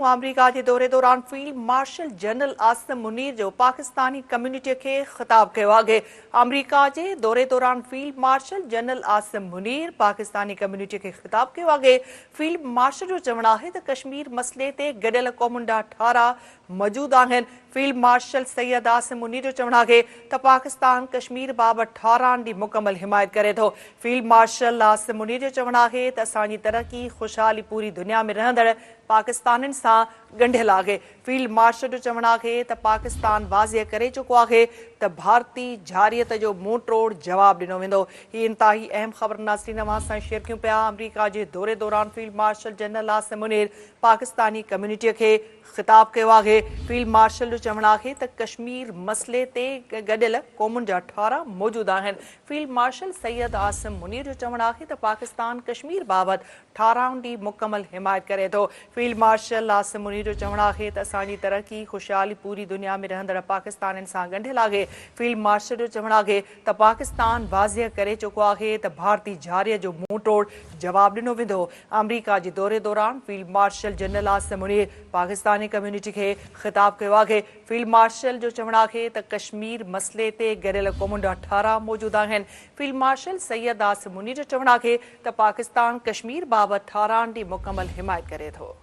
अमरीका के दौरे दौरान field marshal general Asim Munir जो पाकिस्तानी कम्युनिटी के खिताब कयो आहे। अमरीका के दौरे दौरान field marshal general Asim Munir Pakistani community के खिताब कयो आहे। फील्ड मार्शल जो चवणु आहे त कश्मीर मसइले ते गॾियल क़ौमुनि जा ठारा मौजूद आहिनि। फील्ड मार्शल सैयद आसिम मुनीर जो चवणु आहे त पाकिस्तान कश्मीर बाबति ठाराहनि ॾींहुं मुकमल हिमायत करे थो। फील्ड मार्शल आसिम मुनीर जो चवणु आहे त असांजी तरक़ी ख़ुशहाली पूरी दुनिया में रहंदड़ पाकिस्तानियुनि सां ॻंढियल आहे। फील्ड मार्शल जो चवणु आहे त पाकिस्तान वाज़िह करे चुको आहे त भारती जारियत जो मुंहुं तोड़ जवाब ॾिनो वेंदो। ही इंतहाई अहम ख़बर नाज़रीन अवां सां शेयर कयूं पिया। अमरीका जे दौरे दौरान field marshal general Asim Munir Pakistani कम्युनिटीअ खे खिताब कयो आहे। फील्ड मार्शल जो चवणु आहे त कश्मीर मसइले ते गॾियल क़ौमुनि जा ठारा मौजूद आहिनि। फील्ड मार्शल सैयद आसिम मुनीर जो चवणु आहे त पाकिस्तान कश्मीर बाबति ठाराहनि ॾींहुं मुकमल हिमायत करे थो। फील्ड मार्शल आसिम मुनीर जो चवणु आहे त असांजी तरक़ी ख़ुशहाली पूरी दुनिया में रहंदड़ पाकिस्तानियुनि सां ॻंढियल आहे। फील्ड मार्शल जो चवणु आहे त पाकिस्तान वाज़िह करे चुको आहे त भारती जारिय जो मुंहुं तोड़ जवाब ॾिनो वेंदो। अमरीका जे दौरे दौरान field marshal general Asim Munir Pakistani community खे खिताब कयो आहे। फील्ड मार्शल जो चवणु आहे त कश्मीर मसइले ते गॾियल क़ौमुनि जा ठारा मौजूद आहिनि। फील्ड मार्शल सैयद आसिम मुनीर जो चवणु आहे त पाकिस्तान कश्मीर बाबति ठाराहनि ॾींहुं मुकमल हिमायत करे थो।